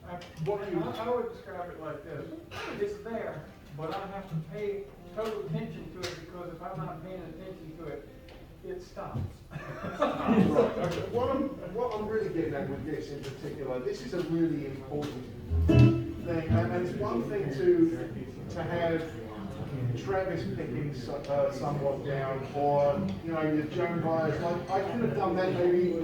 I would describe it like this. It's there, but I have to pay total attention to it, because if I'm not paying attention to it, it stops. Right. Okay. What I'm really getting at with this in particular, this is a really important thing, and it's one thing to have Travis picking somewhat down, or your Joan Byers. Like, I could have done that maybe.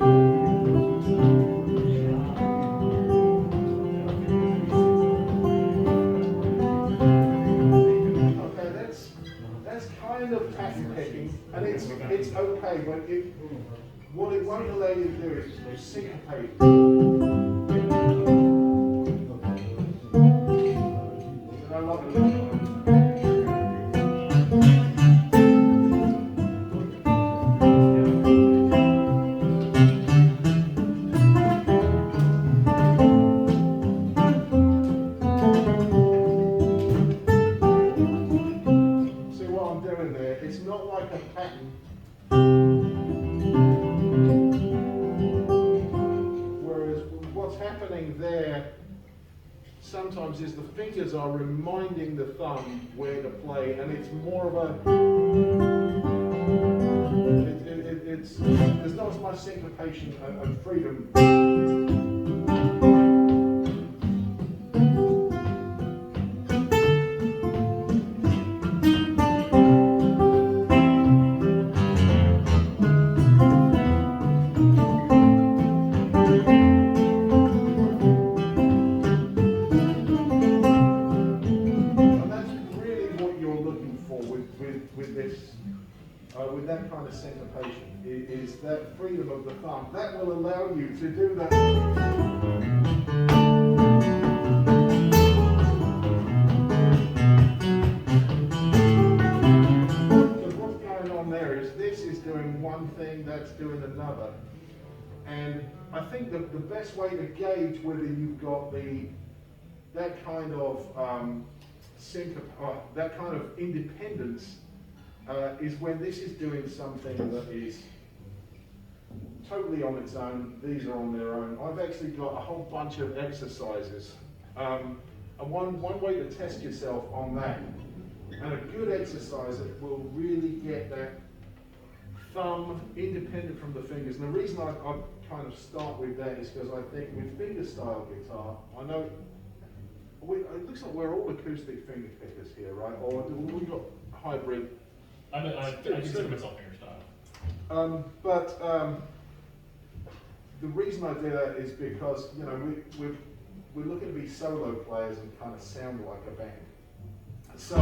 That's kind of pattern picking, and it's okay, but what it won't allow you to do is syncopate. And I love it. It's not like a pattern. Whereas what's happening there sometimes is the fingers are reminding the thumb where to play, and it's more of a. There's not as much syncopation and freedom. With that kind of syncopation is that freedom of the thumb that will allow you to do that. Because what's going on there is this is doing one thing, that's doing another, and I think the best way to gauge whether you've got that kind of that kind of independence. Is when this is doing something that is totally on its own, these are on their own. I've actually got a whole bunch of exercises. And one way to test yourself on that, and a good exercise that will really get that thumb independent from the fingers. And the reason I kind of start with that is because I think with fingerstyle guitar, I know, it looks like we're all acoustic finger pickers here, right? Or we've got hybrid. I consider myself fingerstyle. But the reason I do that is because we're looking to be solo players and kind of sound like a band. So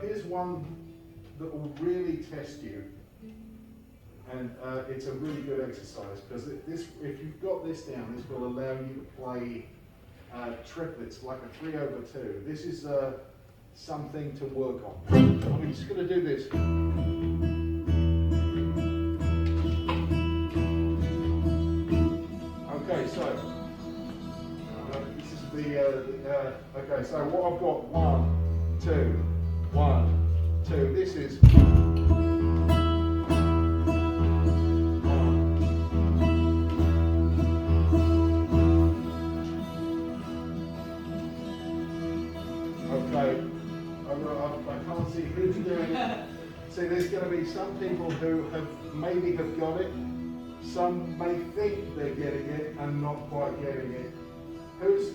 here's one that will really test you, and it's a really good exercise because if you've got this down, this will allow you to play triplets like a 3/2. This is something to work on. I'm just going to do this. Okay, so this is the okay. So what I've got 1, 2, 1, 2. This is. Okay. I can't see who's doing it. See, there's going to be some people who maybe have got it. Some may think they're getting it and not quite getting it. Who's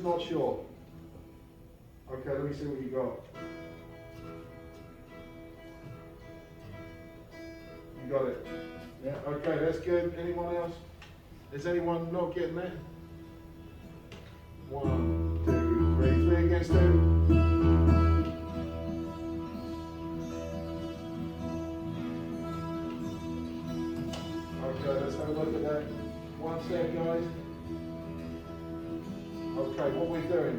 not sure? Okay, let me see what you got. You got it. Yeah. Okay, that's good. Anyone else? Is anyone not getting that? 1, 2, 3. 3 against 2. Okay, let's have a look at that. One sec, guys. Okay, what we're doing.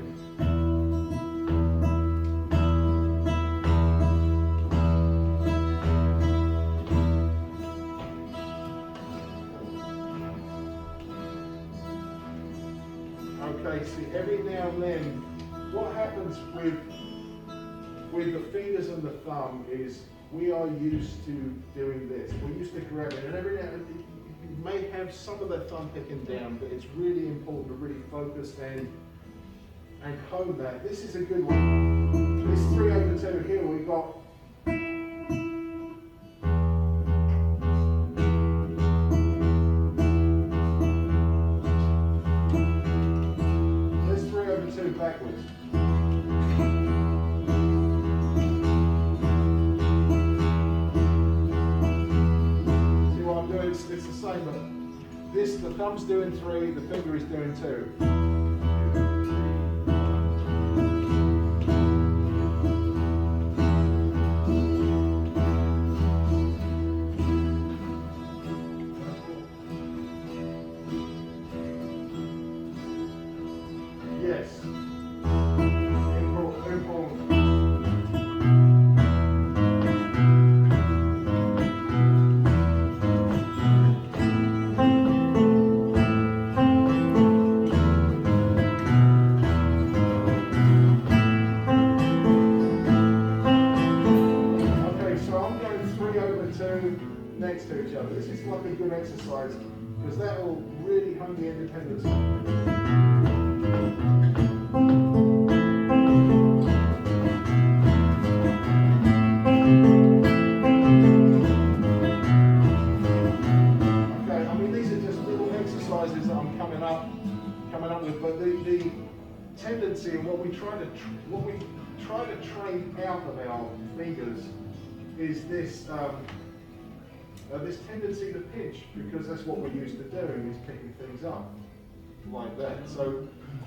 Okay, see, every now and then, what happens with the fingers and the thumb is we are used to doing this. We're used to grabbing, and every now and then may have some of their thumb picking down, but it's really important to really focus and hone that. This is a good one. This 3/2 here, we've got this 3/2 backwards. See what I'm doing? It's the same, but the thumb's doing 3, the finger is doing 2. Yes. Important. Okay, so I'm going 3/2 next to each other. This is like a good exercise because that will really hone the independence. Coming up with, but the tendency and what we try to train out of our fingers is this this tendency to pinch, because that's what we're used to doing, is picking things up like that. So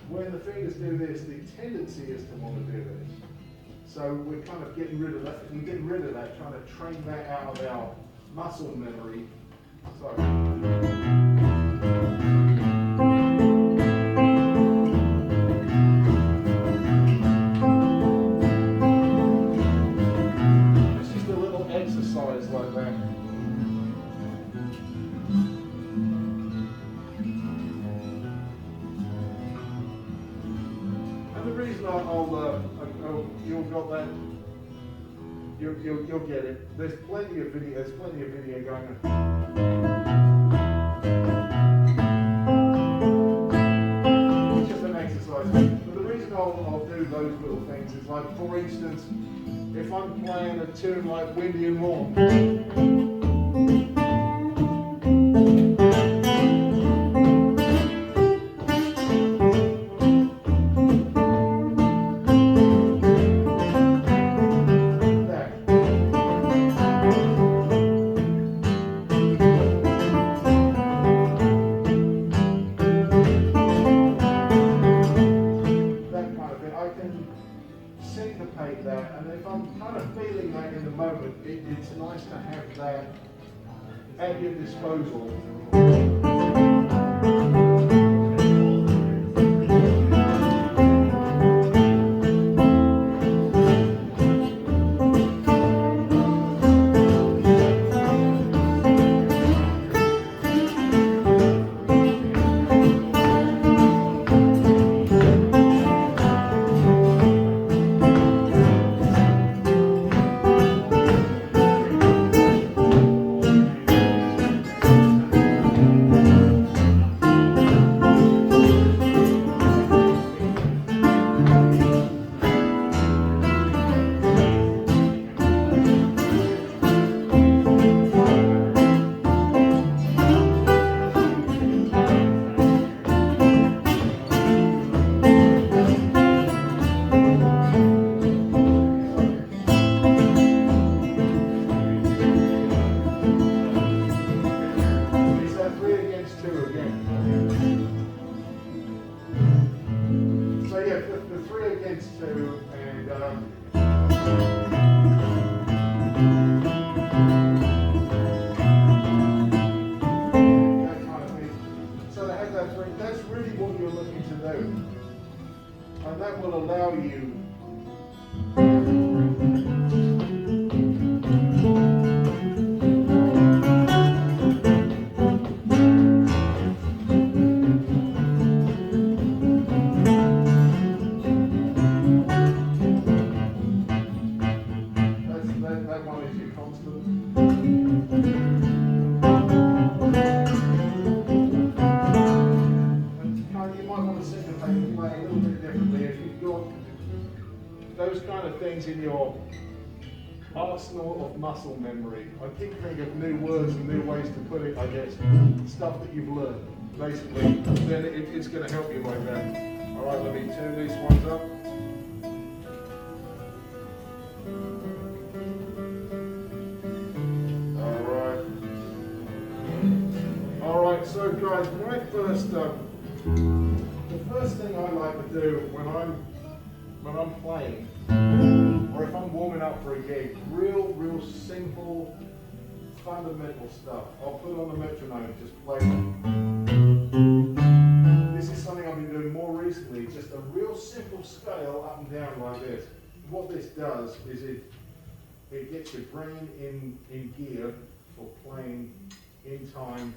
when the fingers do this, the tendency is to want to do this. So we're kind of getting rid of that. We're getting rid of that, trying to train that out of our muscle memory. So. Like that. And the reason you'll got that, you'll get it. There's plenty of video going on. It's just an exercise. But the reason I'll do those little things is, like, for instance, if I'm playing a tune like Windy and Warm, syncopate that, and if I'm kind of feeling that in the moment, it's nice to have that at your disposal. The 3 against 2, and that kind of thing. So they have that 3. That's really what you're looking to do, and that will allow you that one is your constant. those kind of things in your arsenal of muscle memory. I keep thinking of new words and new ways to put it, I guess. Stuff that you've learned, basically. Then it's going to help you like that. All right, let me tune these ones up. All right, so guys, the first thing I like to do when I'm playing, or if I'm warming up for a gig, real simple, fundamental stuff. I'll put on the metronome and just play. This is something I've been doing more recently, just a real simple scale up and down like this. What this does is it gets your brain in gear for playing in time